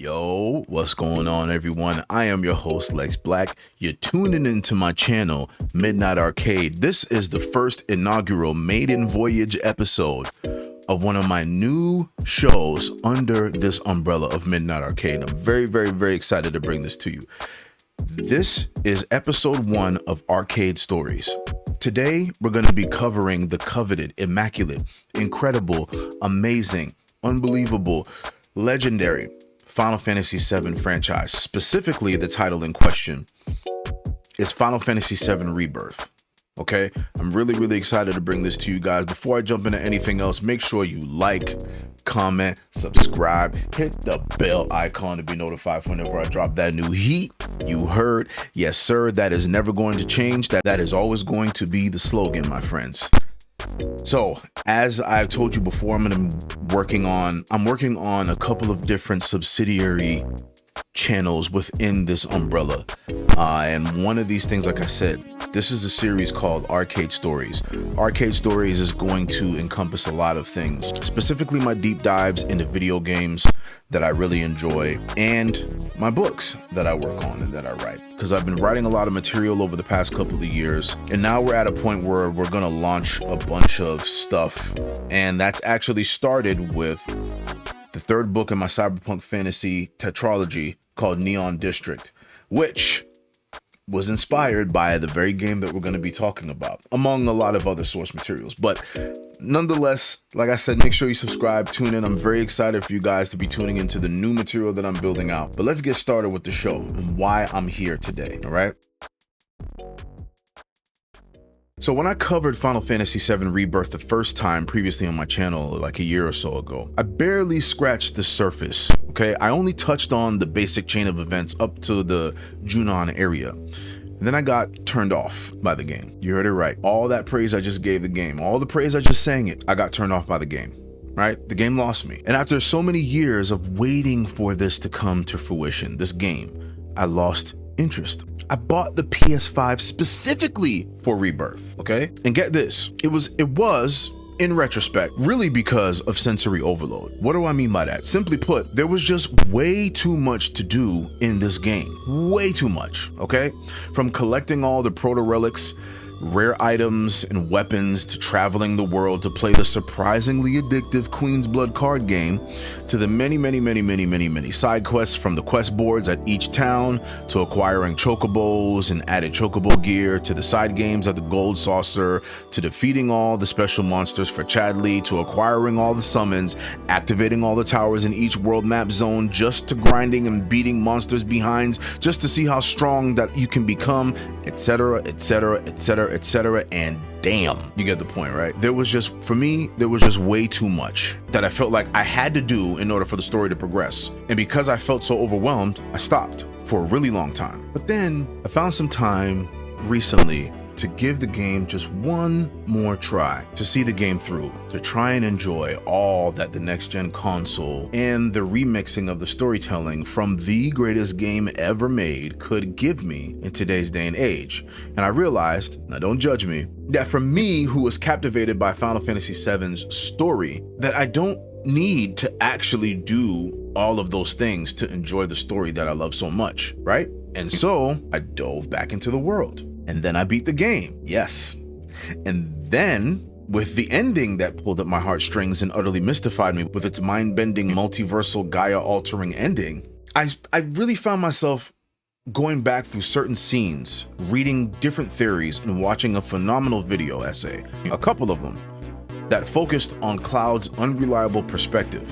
Yo, what's going on, everyone? I am your host, Lex Black. You're tuning into my channel, Midnight Arcade. This is the first inaugural maiden voyage episode of one of my new shows under this umbrella of Midnight Arcade. I'm very excited to bring this to you. This is episode 1 of Arcade Stories. Today, we're going to be covering the coveted, immaculate, incredible, amazing, unbelievable, legendary Final Fantasy VII franchise. Specifically, the title in question is Final Fantasy VII Rebirth. Okay, I'm really excited to bring this to you guys. Before I jump into anything else, make sure you like, comment, subscribe, hit the bell icon to be notified whenever I drop that new heat. You heard? Yes, sir. That is never going to change. That is always going to be the slogan, my friends. So, as I've told you before, I'm working on a couple of different subsidiary channels within this umbrella. And one of these things, like I said, this is a series called Arcade Stories. Arcade Stories is going to encompass a lot of things, specifically my deep dives into video games that I really enjoy and my books that I work on and that I write. Because I've been writing a lot of material over the past couple of years, and now we're at a point where we're gonna launch a bunch of stuff, and that's actually started with the third book in my cyberpunk fantasy tetralogy called Neon District, which was inspired by the very game that we're going to be talking about, among a lot of other source materials. But nonetheless, like I said, make sure you subscribe, tune in. I'm very excited for you guys to be tuning into the new material that I'm building out. But let's get started with the show and why I'm here today, all right? So when I covered Final Fantasy VII Rebirth the first time previously on my channel like a year or so ago, I barely scratched the surface, okay? I only touched on the basic chain of events up to the Junon area. And then I got turned off by the game. You heard it right. All that praise I just gave the game, all the praise I just sang it, I got turned off by the game, right? The game lost me. And after so many years of waiting for this to come to fruition, this game, I lost interest. I bought the PS5 specifically for Rebirth, okay? And get this, it was in retrospect really because of sensory overload. What do I mean by that? Simply put, there was just way too much to do in this game. Way too much, okay? From collecting all the proto relics, rare items and weapons, to traveling the world to play the surprisingly addictive Queen's Blood card game, to the many side quests from the quest boards at each town, to acquiring chocobos and added chocobo gear, to the side games at the Gold Saucer, to defeating all the special monsters for Chadley, to acquiring all the summons, activating all the towers in each world map zone, just to grinding and beating monsters behinds, just to see how strong that you can become, etc, and damn, you get the point, right? For me, there was just way too much that I felt like I had to do in order for the story to progress. And because I felt so overwhelmed, I stopped for a really long time. But then I found some time recently to give the game just one more try, to see the game through, to try and enjoy all that the next gen console and the remixing of the storytelling from the greatest game ever made could give me in today's day and age. And I realized, now don't judge me, that for me, who was captivated by Final Fantasy VII's story, that I don't need to actually do all of those things to enjoy the story that I love so much, right? And so I dove back into the world. And then I beat the game, yes. And then, with the ending that pulled at my heartstrings and utterly mystified me with its mind-bending, multiversal, Gaia-altering ending, I really found myself going back through certain scenes, reading different theories, and watching a phenomenal video essay, a couple of them, that focused on Cloud's unreliable perspective.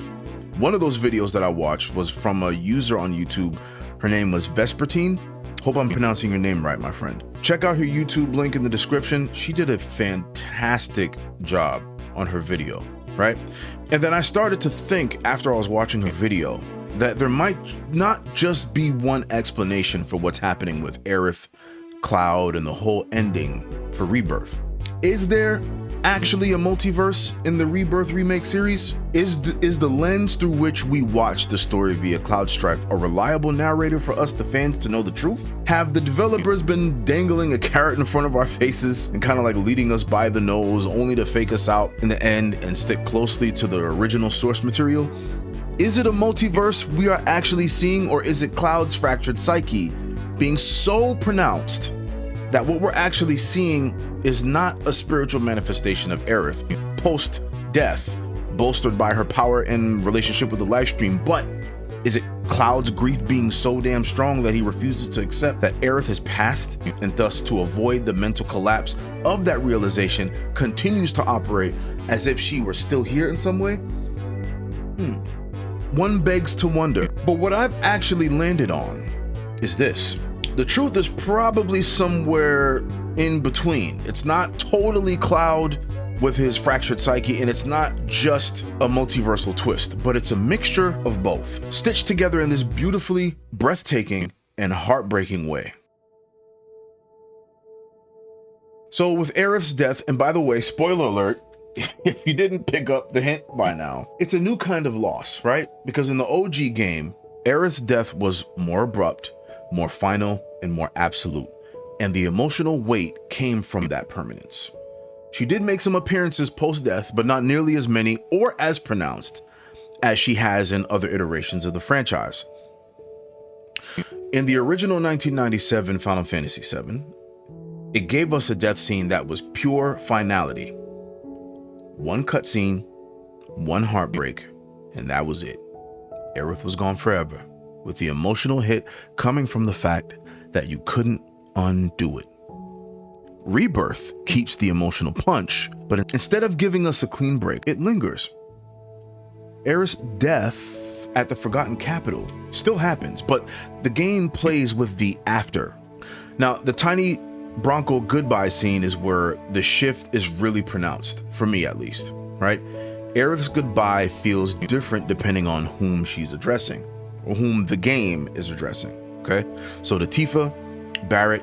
One of those videos that I watched was from a user on YouTube. Her name was Vespertine. Hope I'm pronouncing your name right, my friend. Check out her YouTube link in the description. She did a fantastic job on her video, right? And then I started to think after I was watching her video that there might not just be one explanation for what's happening with Aerith, Cloud, and the whole ending for Rebirth. Is there actually a multiverse in the Rebirth remake series? Is the lens through which we watch the story via Cloud Strife a reliable narrator for us, the fans, to know the truth? Have the developers been dangling a carrot in front of our faces and kind of like leading us by the nose only to fake us out in the end and stick closely to the original source material? Is it a multiverse we are actually seeing, or is it Cloud's fractured psyche being so pronounced that what we're actually seeing is not a spiritual manifestation of Aerith post-death, bolstered by her power and relationship with the live stream, but is it Cloud's grief being so damn strong that he refuses to accept that Aerith has passed, and thus, to avoid the mental collapse of that realization, continues to operate as if she were still here in some way? One begs to wonder. But what I've actually landed on is this. The truth is probably somewhere in between. It's not totally Cloud with his fractured psyche, and it's not just a multiversal twist, but it's a mixture of both, stitched together in this beautifully breathtaking and heartbreaking way. So with Aerith's death, and by the way, spoiler alert, if you didn't pick up the hint by now, it's a new kind of loss, right? Because in the OG game, Aerith's death was more abrupt, more final, and more absolute, and the emotional weight came from that permanence. She did make some appearances post-death, but not nearly as many or as pronounced as she has in other iterations of the franchise. In the original 1997 Final Fantasy VII, it gave us a death scene that was pure finality. One cutscene, one heartbreak, and that was it. Aerith was gone forever, with the emotional hit coming from the fact that you couldn't undo it. Rebirth keeps the emotional punch, but instead of giving us a clean break, it lingers. Aerith's death at the Forgotten Capital still happens, but the game plays with the after. Now, the tiny Bronco goodbye scene is where the shift is really pronounced, for me at least, right? Aerith's goodbye feels different depending on whom she's addressing, or whom the game is addressing, okay? So to Tifa, Barrett,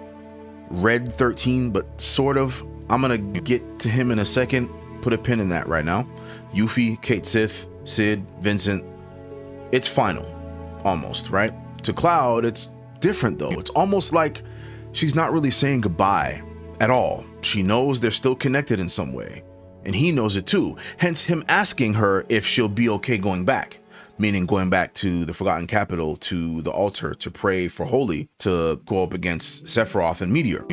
Red 13, but sort of. I'm gonna get to him in a second. Put a pin in that right now. Yuffie, Kate Sith, Sid, Vincent. It's final, almost, right? To Cloud, it's different though. It's almost like she's not really saying goodbye at all. She knows they're still connected in some way, and he knows it too. Hence him asking her if she'll be okay going back. Meaning going back to the Forgotten Capital, to the altar, to pray for Holy, to go up against Sephiroth and Meteor.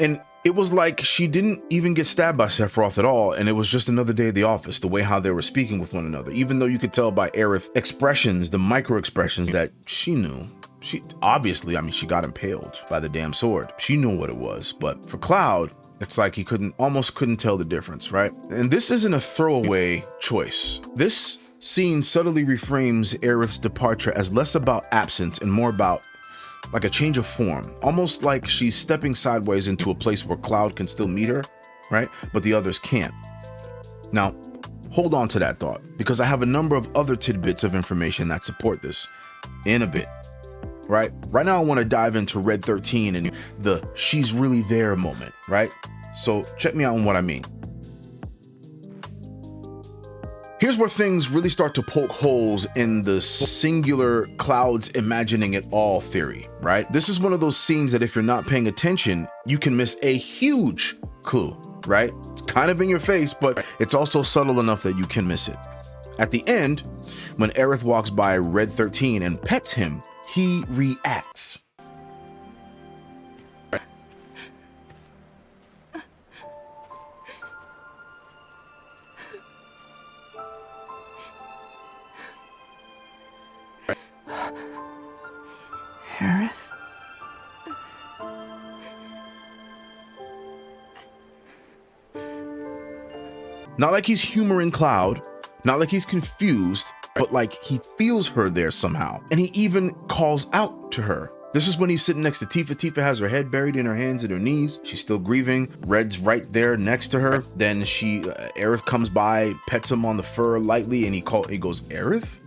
And it was like she didn't even get stabbed by Sephiroth at all, and it was just another day at the office, the way how they were speaking with one another, even though you could tell by Aerith's expressions, the micro expressions, that she knew. She obviously, I mean, she got impaled by the damn sword. She knew what it was, but for Cloud, it's like he almost couldn't tell the difference, right? And this isn't a throwaway choice. This scene subtly reframes Aerith's departure as less about absence and more about like a change of form, almost like she's stepping sideways into a place where Cloud can still meet her, right? But the others can't. Now, hold on to that thought, because I have a number of other tidbits of information that support this in a bit, right? Right now, I want to dive into Red 13 and the she's really there moment, right? So check me out on what I mean. Here's where things really start to poke holes in the singular Cloud's imagining it all theory, right? This is one of those scenes that if you're not paying attention, you can miss a huge clue, right? It's kind of in your face, but it's also subtle enough that you can miss it. At the end, when Aerith walks by Red 13 and pets him, he reacts. Aerith? Not like he's humoring Cloud, not like he's confused, but like he feels her there somehow. And he even calls out to her. This is when he's sitting next to Tifa. Tifa has her head buried in her hands and her knees. She's still grieving. Red's right there next to her. Then Aerith comes by, pets him on the fur lightly, and he goes, Aerith?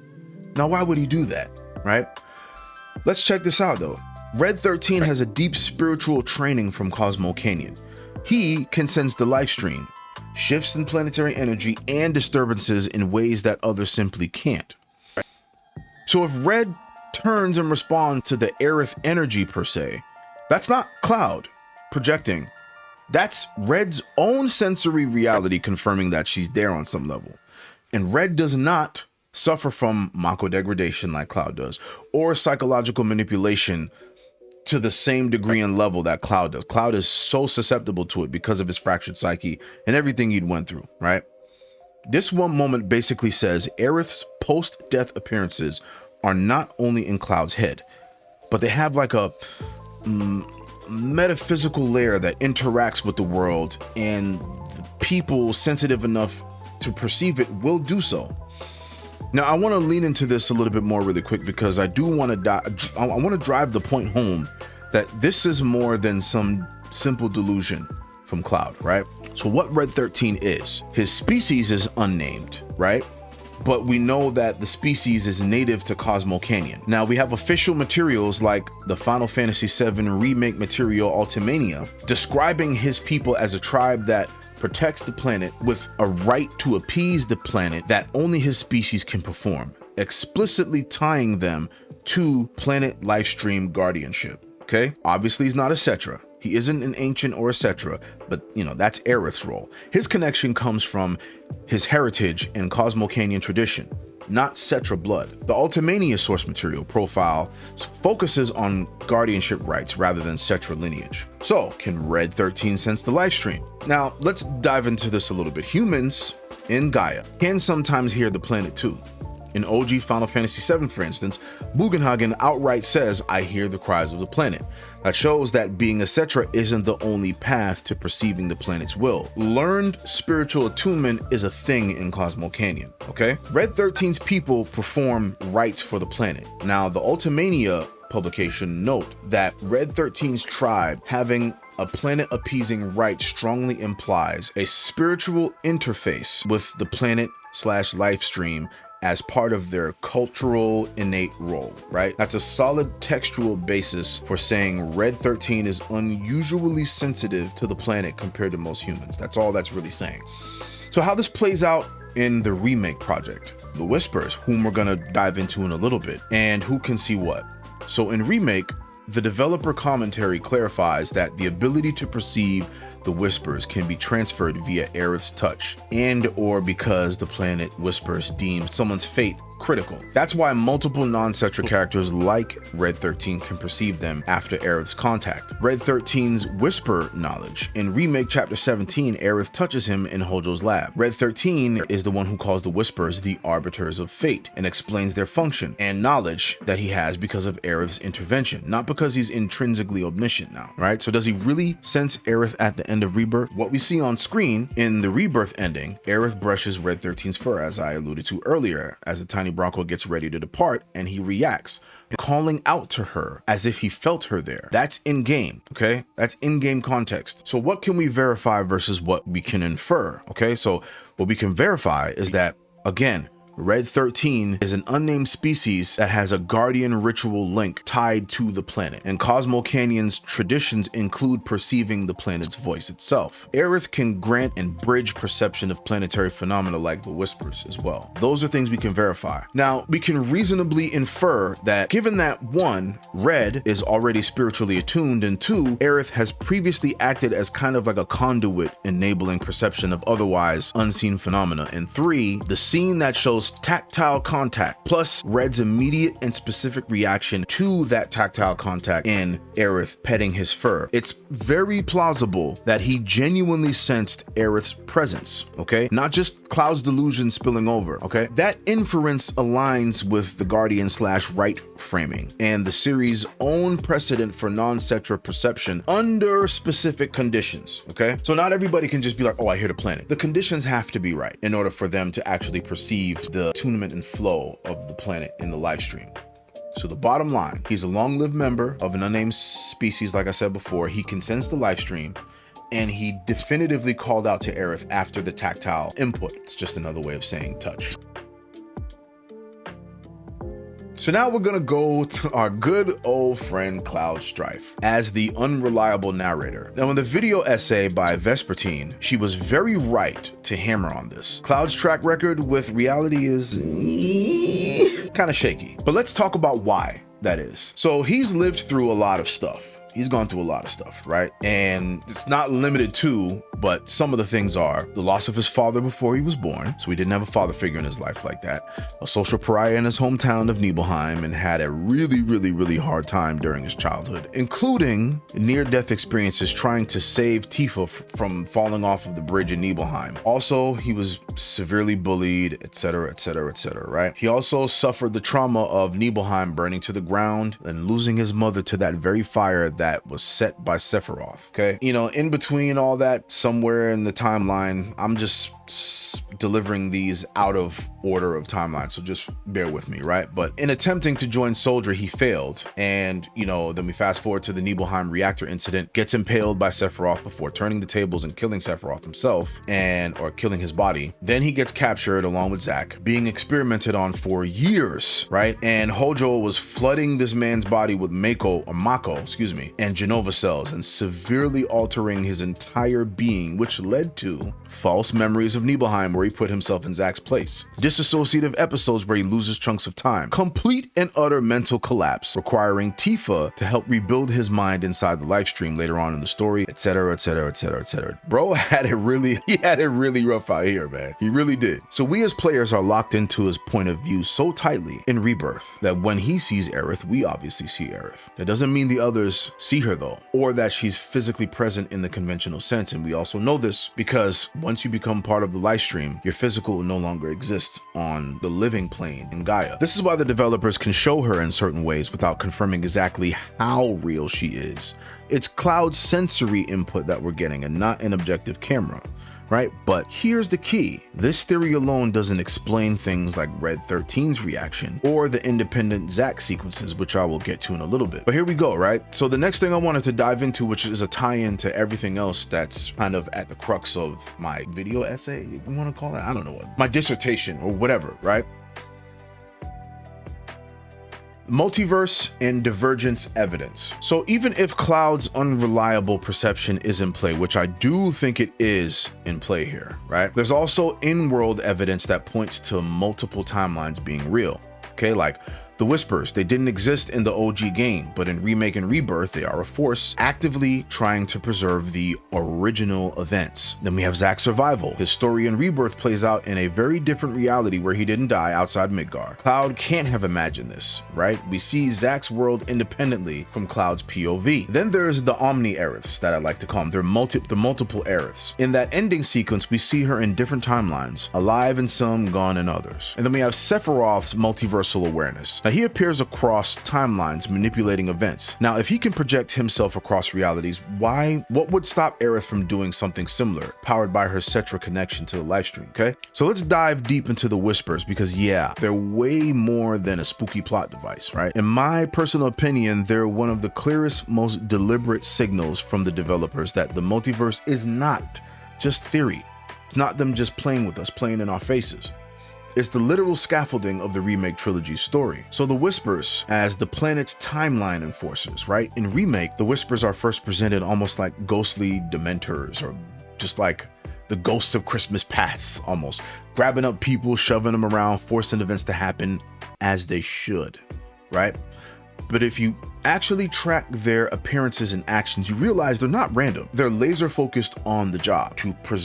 Now, why would he do that, right? Let's check this out though. Red 13 has a deep spiritual training from Cosmo Canyon. He can sense the life stream, shifts in planetary energy, and disturbances in ways that others simply can't. So if Red turns and responds to the Aerith energy per se, that's not Cloud projecting. That's Red's own sensory reality confirming that she's there on some level. And Red does not suffer from mako degradation like Cloud does, or psychological manipulation to the same degree and level that Cloud does. Cloud is so susceptible to it because of his fractured psyche and everything he'd went through, right? This one moment basically says Aerith's post-death appearances are not only in Cloud's head, but they have like a metaphysical layer that interacts with the world, and the people sensitive enough to perceive it will do so. Now, I want to lean into this a little bit more really quick because I do want to drive the point home that this is more than some simple delusion from Cloud, right? So what Red 13 is, his species is unnamed, right? But we know that the species is native to Cosmo Canyon. Now, we have official materials like the Final Fantasy VII Remake material Ultimania, describing his people as a tribe that protects the planet with a right to appease the planet that only his species can perform, explicitly tying them to planet lifestream guardianship, okay? Obviously, he's not a Cetra. He isn't an ancient or a Cetra, but that's Aerith's role. His connection comes from his heritage and Cosmo Canyon tradition, not Cetra blood. The Ultimania source material profile focuses on guardianship rights rather than Cetra lineage. So, can Red 13 sense the lifestream? Now, let's dive into this a little bit. Humans in Gaia can sometimes hear the planet too. In OG Final Fantasy VII, for instance, Bugenhagen outright says, "I hear the cries of the planet." That shows that being a Cetra isn't the only path to perceiving the planet's will. Learned spiritual attunement is a thing in Cosmo Canyon, okay? Red 13's people perform rites for the planet. Now, the Ultimania publication note that Red 13's tribe having a planet-appeasing rite strongly implies a spiritual interface with the planet/lifestream as part of their cultural innate role, right? That's a solid textual basis for saying Red 13 is unusually sensitive to the planet compared to most humans. That's all that's really saying. So how this plays out in the remake project, the Whispers, whom we're gonna dive into in a little bit, and who can see what. So in remake, the developer commentary clarifies that the ability to perceive the Whispers can be transferred via Aerith's touch, and or because the planet Whispers deems someone's fate critical. That's why multiple non-Cetra characters like Red 13 can perceive them after Aerith's contact. Red 13's whisper knowledge. In Remake Chapter 17, Aerith touches him in Hojo's lab. Red 13 is the one who calls the Whispers the arbiters of fate and explains their function and knowledge that he has because of Aerith's intervention, not because he's intrinsically omniscient now, right? So does he really sense Aerith at the end of Rebirth? What we see on screen in the Rebirth ending, Aerith brushes Red 13's fur, as I alluded to earlier, as the tiny Bronco gets ready to depart, and he reacts, calling out to her as if he felt her there. That's in-game, okay? That's in-game context. So what can we verify versus what we can infer, okay? So what we can verify is that, again, Red 13 is an unnamed species that has a guardian ritual link tied to the planet, and Cosmo Canyon's traditions include perceiving the planet's voice itself. Aerith can grant and bridge perception of planetary phenomena like the Whispers as well. Those are things we can verify. Now, we can reasonably infer that given that 1, Red is already spiritually attuned, and 2, Aerith has previously acted as kind of like a conduit enabling perception of otherwise unseen phenomena, and 3, the scene that shows tactile contact, plus Red's immediate and specific reaction to that tactile contact in Aerith petting his fur. It's very plausible that he genuinely sensed Aerith's presence, okay? Not just Cloud's delusion spilling over, okay? That inference aligns with the Guardian/right framing and the series' own precedent for non-Cetra perception under specific conditions, okay? So not everybody can just be like, oh, I hear the planet. The conditions have to be right in order for them to actually perceive the attunement and flow of the planet in the live stream. So the bottom line, he's a long-lived member of an unnamed species, like I said before. He can sense the live stream, and he definitively called out to Aerith after the tactile input. It's just another way of saying touch. So now we're gonna go to our good old friend Cloud Strife as the unreliable narrator. Now in the video essay by Vespertine, she was very right to hammer on this. Cloud's track record with reality is kind of shaky, but let's talk about why that is. So he's lived through a lot of stuff. He's gone through a lot of stuff, right? And it's not limited to, but some of the things are the loss of his father before he was born. So he didn't have a father figure in his life like that. A social pariah in his hometown of Nibelheim, and had a really hard time during his childhood, including near-death experiences trying to save Tifa from falling off of the bridge in Nibelheim. Also, he was severely bullied, etc., right? He also suffered the trauma of Nibelheim burning to the ground and losing his mother to that very fire that was set by Sephiroth, okay? You know, in between all that, somewhere in the timeline, I'm just delivering these out of order of timeline, so just bear with me, right? But in attempting to join Soldier, he failed, and you know, then we fast forward to the Nibelheim reactor incident, gets impaled by Sephiroth before turning the tables and killing Sephiroth himself, or killing his body. Then he gets captured along with Zack, being experimented on for years, right? And Hojo was flooding this man's body with Mako, and Genova cells, and severely altering his entire being, which led to false memories of Nibelheim, where he put himself in Zack's place, disassociative episodes where he loses chunks of time, complete and utter mental collapse, requiring Tifa to help rebuild his mind inside the live stream later on in the story, etc. Bro had it really rough out here, man. He really did. So we as players are locked into his point of view so tightly in Rebirth that when he sees Aerith, we obviously see Aerith. That doesn't mean the others see her though, or that she's physically present in the conventional sense, and we also know this because once you become part of the live stream, your physical will no longer exist on the living plane in Gaia. This is why the developers can show her in certain ways without confirming exactly how real she is. It's Cloud's sensory input that we're getting and not an objective camera, right? But here's the key. This theory alone doesn't explain things like Red 13's reaction or the independent Zack sequences, which I will get to in a little bit. But here we go, right? So the next thing I wanted to dive into, which is a tie-in to everything else that's kind of at the crux of my video essay, you want to call it? I don't know what. My dissertation or whatever, right? Multiverse and divergence evidence. So even if Cloud's unreliable perception is in play, which I do think it is in play here, right? There's also in-world evidence that points to multiple timelines being real. Okay, like the Whispers, they didn't exist in the OG game, but in Remake and Rebirth, they are a force actively trying to preserve the original events. Then we have Zack's survival. His story in Rebirth plays out in a very different reality where he didn't die outside Midgar. Cloud can't have imagined this, right? We see Zack's world independently from Cloud's POV. Then there's the Omni Aeriths that I like to call them. They're the multiple Aeriths. In that ending sequence, we see her in different timelines, alive in some, gone in others. And then we have Sephiroth's multiversal awareness. Now, he appears across timelines, manipulating events. Now, if he can project himself across realities, what would stop Aerith from doing something similar, powered by her Cetra connection to the live stream, okay? So let's dive deep into the Whispers, because yeah, they're way more than a spooky plot device, right? In my personal opinion, they're one of the clearest, most deliberate signals from the developers that the multiverse is not just theory. It's not them just playing with us, playing in our faces. It's the literal scaffolding of the Remake trilogy's story. So the Whispers as the planet's timeline enforcers, right? In Remake, the Whispers are first presented almost like ghostly dementors, or just like the ghosts of Christmas past, almost. Grabbing up people, shoving them around, forcing events to happen as they should, right? But if you actually track their appearances and actions, you realize they're not random. They're laser focused on the job.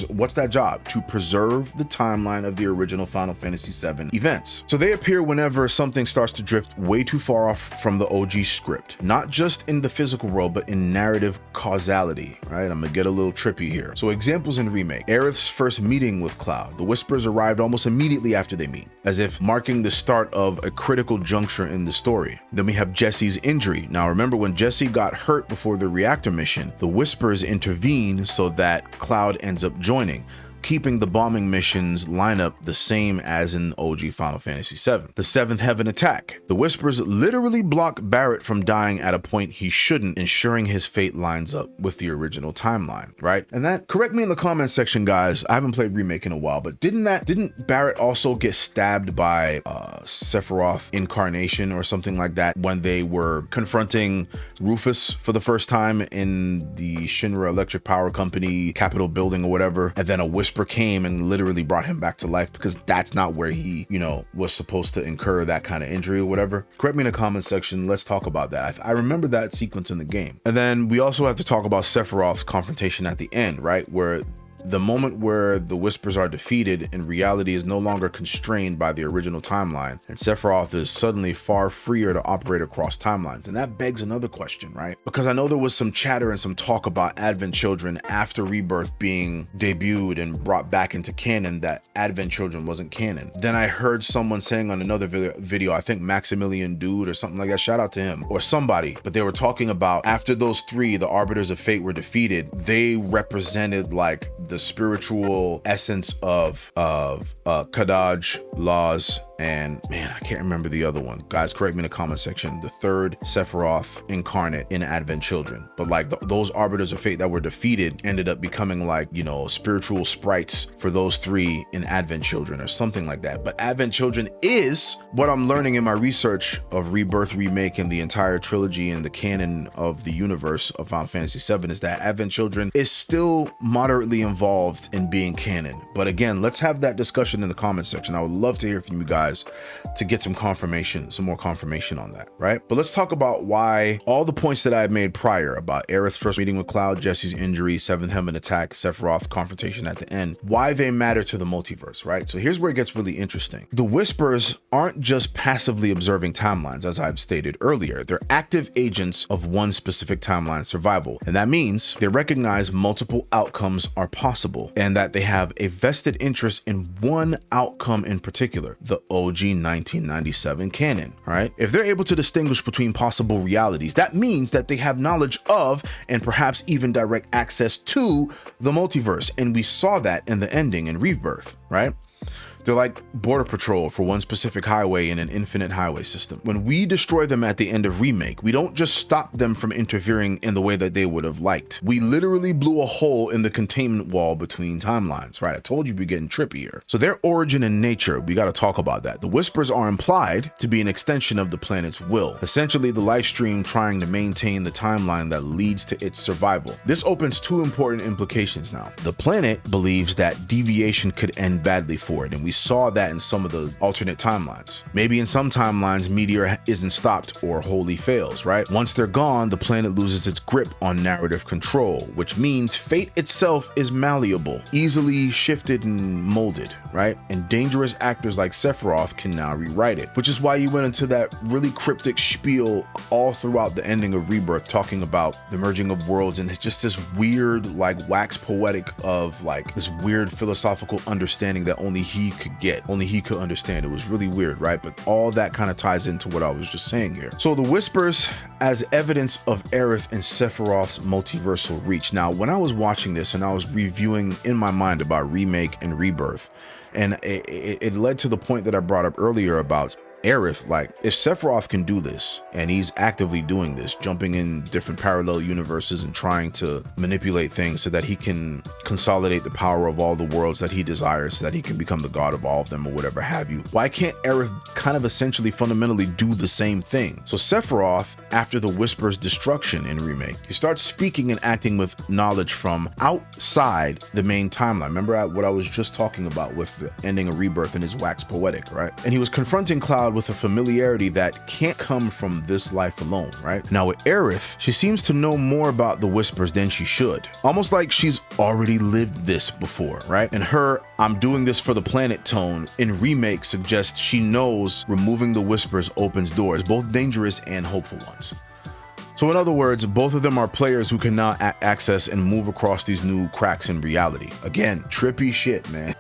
What's that job? To preserve the timeline of the original Final Fantasy VII events. So they appear whenever something starts to drift way too far off from the OG script, not just in the physical world, but in narrative causality, right? I'm gonna get a little trippy here. So examples in Remake: Aerith's first meeting with Cloud. The Whispers arrived almost immediately after they meet, as if marking the start of a critical juncture in the story. Then we have Jesse's injury. Now remember, when Jesse got hurt before the reactor mission, the Whispers intervene so that Cloud ends up joining, keeping the bombing missions lineup the same as in OG Final Fantasy VII. The Seventh Heaven attack. The Whispers literally block Barrett from dying at a point he shouldn't, ensuring his fate lines up with the original timeline, right? And that, correct me in the comment section, guys, I haven't played Remake in a while, but didn't Barrett also get stabbed by Sephiroth incarnation or something like that when they were confronting Rufus for the first time in the Shinra Electric Power Company Capitol building or whatever, and then a Whisper Whisper came and literally brought him back to life, because that's not where he, you know, was supposed to incur that kind of injury or whatever. Correct me in the comment section. Let's talk about that. I remember that sequence in the game. And then we also have to talk about Sephiroth's confrontation at the end, right? Where the moment where the Whispers are defeated and reality is no longer constrained by the original timeline, and Sephiroth is suddenly far freer to operate across timelines. And that begs another question, right? Because I know there was some chatter and some talk about Advent Children after Rebirth being debuted and brought back into canon, that Advent Children wasn't canon. Then I heard someone saying on another video, I think Maximilian Dude or something like that, shout out to him, or somebody, but they were talking about after those three, the Arbiters of Fate, were defeated, they represented like the spiritual essence of Kadaj, Laws, and man, I can't remember the other one. Guys, correct me in the comment section. The third Sephiroth incarnate in Advent Children. But like those Arbiters of Fate that were defeated ended up becoming like, you know, spiritual sprites for those three in Advent Children or something like that. But Advent Children is what I'm learning in my research of Rebirth, Remake, and the entire trilogy and the canon of the universe of Final Fantasy VII, is that Advent Children is still moderately involved in being canon. But again, let's have that discussion in the comment section. I would love to hear from you guys to get some confirmation, some more confirmation on that, right? But let's talk about why all the points that I had made prior about Aerith's first meeting with Cloud, Jesse's injury, Seventh Heaven attack, Sephiroth confrontation at the end, why they matter to the multiverse, right? So here's where it gets really interesting. The Whispers aren't just passively observing timelines, as I've stated earlier. They're active agents of one specific timeline survival. And that means they recognize multiple outcomes are possible and that they have a vested interest in one outcome in particular, the OG 1997 canon, all right? If they're able to distinguish between possible realities, that means that they have knowledge of and perhaps even direct access to the multiverse. And we saw that in the ending in Rebirth, right? They're like border patrol for one specific highway in an infinite highway system. When we destroy them at the end of Remake, we don't just stop them from interfering in the way that they would have liked. We literally blew a hole in the containment wall between timelines, right? I told you we're getting trippier. So their origin and nature, we got to talk about that. The Whispers are implied to be an extension of the planet's will, essentially the life stream trying to maintain the timeline that leads to its survival. This opens two important implications now. The planet believes that deviation could end badly for it, and we saw that in some of the alternate timelines. Maybe in some timelines, Meteor isn't stopped or wholly fails, right? Once they're gone, the planet loses its grip on narrative control, which means fate itself is malleable, easily shifted and molded, right? And dangerous actors like Sephiroth can now rewrite it, which is why you went into that really cryptic spiel all throughout the ending of Rebirth, talking about the merging of worlds, and it's just this weird, like, wax poetic of like this weird philosophical understanding that only he could get, only he could understand. It was really weird, right? But all that kind of ties into what I was just saying here. So the Whispers as evidence of Aerith and Sephiroth's multiversal reach. Now, when I was watching this and I was reviewing in my mind about Remake and Rebirth, and it led to the point that I brought up earlier about Aerith, like, if Sephiroth can do this, and he's actively doing this, jumping in different parallel universes and trying to manipulate things so that he can consolidate the power of all the worlds that he desires, so that he can become the god of all of them or whatever have you, why can't Aerith kind of essentially fundamentally do the same thing? So Sephiroth, after the Whisper's destruction in Remake, he starts speaking and acting with knowledge from outside the main timeline. Remember what I was just talking about with the ending of Rebirth and his wax poetic, right? And he was confronting Cloud with a familiarity that can't come from this life alone, right? Now with Aerith, she seems to know more about the Whispers than she should. Almost like she's already lived this before, right? And her "I'm doing this for the planet" tone in Remake suggests she knows removing the Whispers opens doors, both dangerous and hopeful ones. So in other words, both of them are players who can now access and move across these new cracks in reality. Again, trippy shit, man.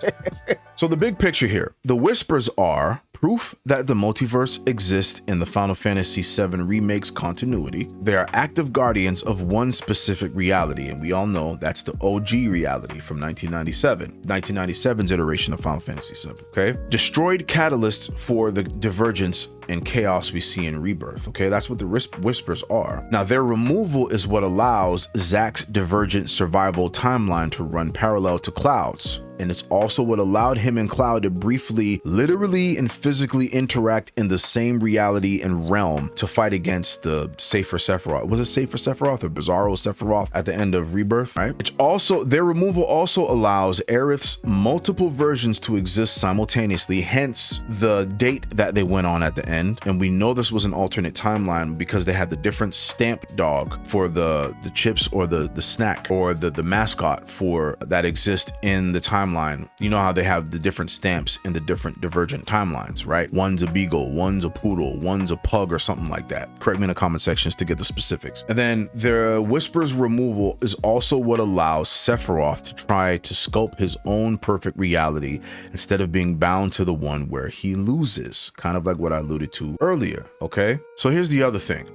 So the big picture here, the Whispers are proof that the multiverse exists in the Final Fantasy VII Remake's continuity. They are active guardians of one specific reality, and we all know that's the OG reality from 1997, 1997's iteration of Final Fantasy VII, okay? Destroyed catalysts for the divergence and chaos we see in Rebirth, okay? That's what the Whispers are. Now, their removal is what allows Zack's divergent survival timeline to run parallel to Cloud's. and it's also what allowed him and Cloud to briefly, literally and physically interact in the same reality and realm to fight against the safer Sephiroth. Was it safer Sephiroth or Bizarro Sephiroth at the end of Rebirth, right? Which also, their removal also allows Aerith's multiple versions to exist simultaneously, hence the date that they went on at the end. And we know this was an alternate timeline because they had the different stamp dog for the chips or the snack or the mascot for that exist in the timeline. You know how they have the different stamps in the different divergent timelines, right? One's a beagle, one's a poodle, one's a pug or something like that. Correct me in the comment sections to get the specifics. And then the Whisper's removal is also what allows Sephiroth to try to sculpt his own perfect reality instead of being bound to the one where he loses, kind of like what I alluded to earlier, okay? So here's the other thing.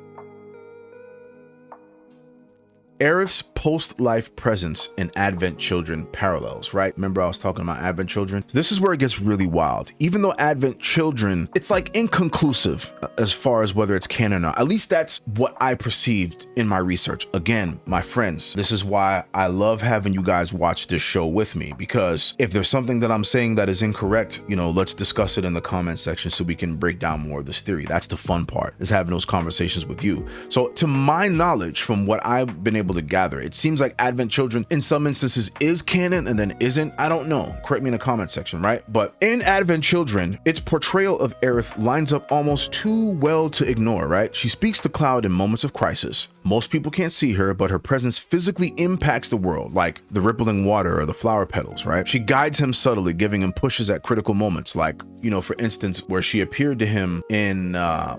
Aerith's post-life presence in Advent Children parallels, right? Remember I was talking about Advent Children? This is where it gets really wild. Even though Advent Children, it's like inconclusive as far as whether it's canon or not. At least that's what I perceived in my research. Again, my friends, this is why I love having you guys watch this show with me, because if there's something that I'm saying that is incorrect, you know, let's discuss it in the comment section so we can break down more of this theory. That's the fun part, is having those conversations with you. So to my knowledge, from what I've been able to gather, it seems like Advent Children in some instances is canon and then isn't. I don't know, correct me in the comment section, right? But in Advent Children, its portrayal of Aerith lines up almost too well to ignore, right? She speaks to Cloud in moments of crisis. Most people can't see her, but her presence physically impacts the world, like the rippling water or the flower petals, right? She guides him subtly, giving him pushes at critical moments, like, you know, for instance, where she appeared to him in,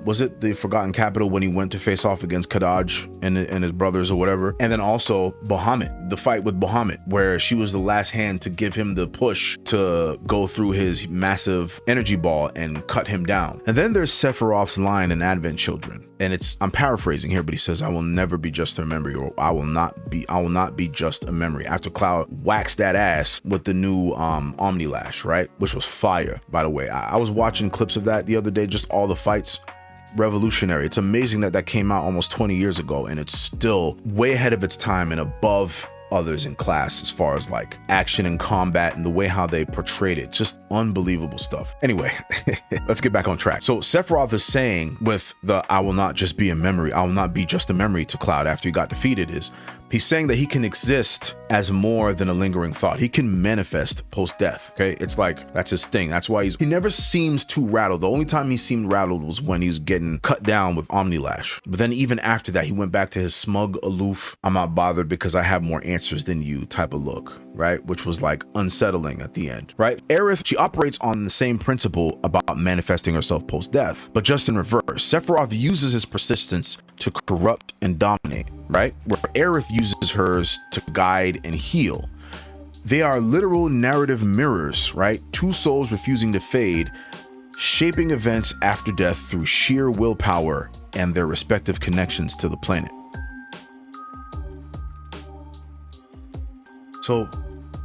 was it the Forgotten Capital when he went to face off against Kadaj and his brothers or whatever? And then also Bahamut, the fight with Bahamut, where she was the last hand to give him the push to go through his massive energy ball and cut him down. And then there's Sephiroth's line in Advent Children. And I'm paraphrasing here, but he says, "I will never be just a memory," or I will not be just a memory. After Cloud waxed that ass with the new Omni Lash, right? Which was fire, by the way. I was watching clips of that the other day, just all the fights. Revolutionary. It's amazing that came out almost 20 years ago and it's still way ahead of its time and above others in class as far as like action and combat and the way how they portrayed it. Just unbelievable stuff. Anyway, let's get back on track. So Sephiroth is saying with the "I will not just be a memory, I will not be just a memory" to Cloud after he got defeated is he's saying that he can exist as more than a lingering thought. He can manifest post-death, okay? It's like, that's his thing. That's why he never seems too rattled. The only time he seemed rattled was when he's getting cut down with Omni Lash. But then even after that, he went back to his smug, aloof, "I'm not bothered because I have more answers than you" type of look, right? Which was like unsettling at the end, right? Aerith, she operates on the same principle about manifesting herself post-death, but just in reverse. Sephiroth uses his persistence to corrupt and dominate, right? Where Aerith uses hers to guide and heal. They are literal narrative mirrors, right? Two souls refusing to fade, shaping events after death through sheer willpower and their respective connections to the planet. So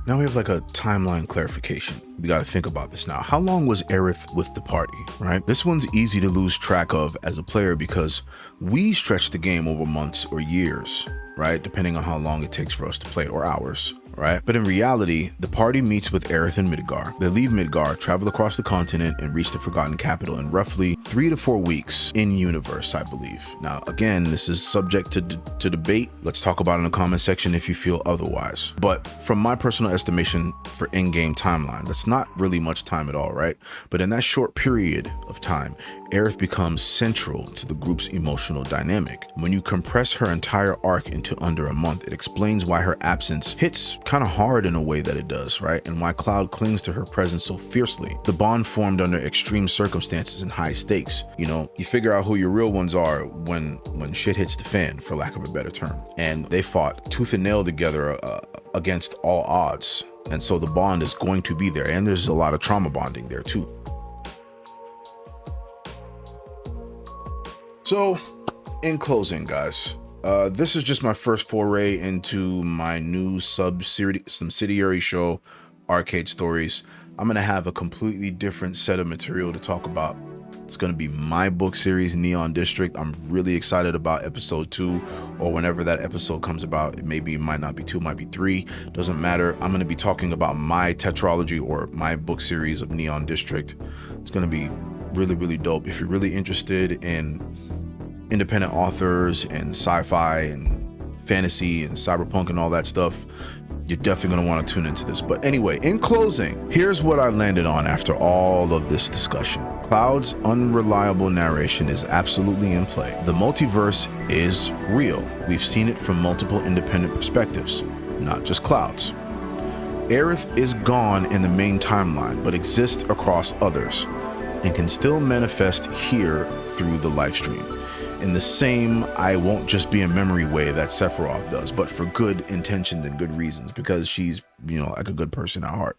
now we have like a timeline clarification. We got to think about this now. How long was Aerith with the party, right? This one's easy to lose track of as a player because we stretch the game over months or years, right? Depending on how long it takes for us to play it, or hours, right? But in reality, the party meets with Aerith in Midgar. They leave Midgar, travel across the continent, and reach the Forgotten Capital in roughly 3 to 4 weeks in universe, I believe. Now, again, this is subject to debate. Let's talk about it in the comment section if you feel otherwise. But from my personal estimation for in-game timeline, that's not really much time at all, right? But in that short period of time, Aerith becomes central to the group's emotional dynamic. When you compress her entire arc into under a month, it explains why her absence hits kind of hard in a way that it does, right? And why Cloud clings to her presence so fiercely. The bond formed under extreme circumstances and high stakes. You know, you figure out who your real ones are when shit hits the fan, for lack of a better term. And they fought tooth and nail together against all odds. And so the bond is going to be there. And there's a lot of trauma bonding there too. So, in closing, guys, this is just my first foray into my new subsidiary show, Arcade Stories. I'm going to have a completely different set of material to talk about It's going to be my book series, Neon District. I'm really excited about episode 2, or whenever that episode comes about. It might not be 2, might be 3. Doesn't matter. I'm going to be talking about my tetralogy, or my book series of Neon District. It's going to be really, really dope. If you're really interested in independent authors and sci-fi and fantasy and cyberpunk and all that stuff, you're definitely going to want to tune into this. But anyway, in closing, here's what I landed on after all of this discussion. Cloud's unreliable narration is absolutely in play. The multiverse is real. We've seen it from multiple independent perspectives, not just Cloud's. Aerith is gone in the main timeline, but exists across others, and can still manifest here through the live stream in the same I won't just be a memory way that Sephiroth does, but for good intentions and good reasons, because she's, like a good person at heart.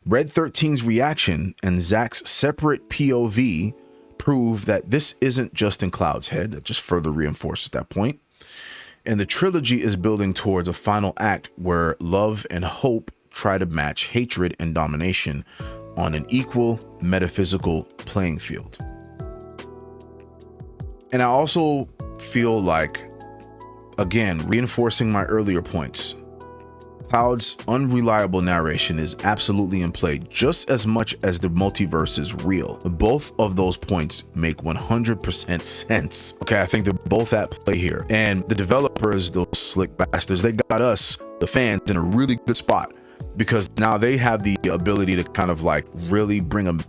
Red 13's reaction and Zack's separate POV prove that this isn't just in Cloud's head. That just further reinforces that point. And the trilogy is building towards a final act where love and hope try to match hatred and domination on an equal metaphysical playing field. And I also feel like, again, reinforcing my earlier points, Cloud's unreliable narration is absolutely in play just as much as the multiverse is real. Both of those points make 100% sense. Okay, I think they're both at play here. And the developers, those slick bastards, they got us, the fans, in a really good spot, because now they have the ability to kind of like really bring an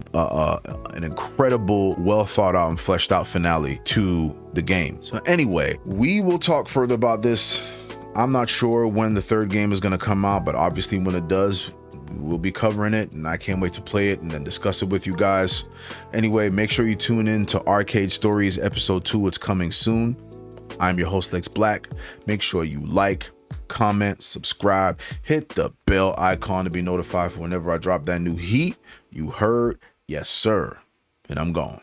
incredible, well thought out and fleshed out finale to the game. So anyway, we will talk further about this. I'm not sure when the third game is going to come out, but obviously when it does, we'll be covering it, and I can't wait to play it and then discuss it with you guys. Anyway, make sure you tune in to Arcade Stories episode 2. It's coming soon. I'm your host, Lex Black. Make sure you like, comment, subscribe, hit the bell icon to be notified for whenever I drop that new heat. You heard? Yes, sir. And I'm gone.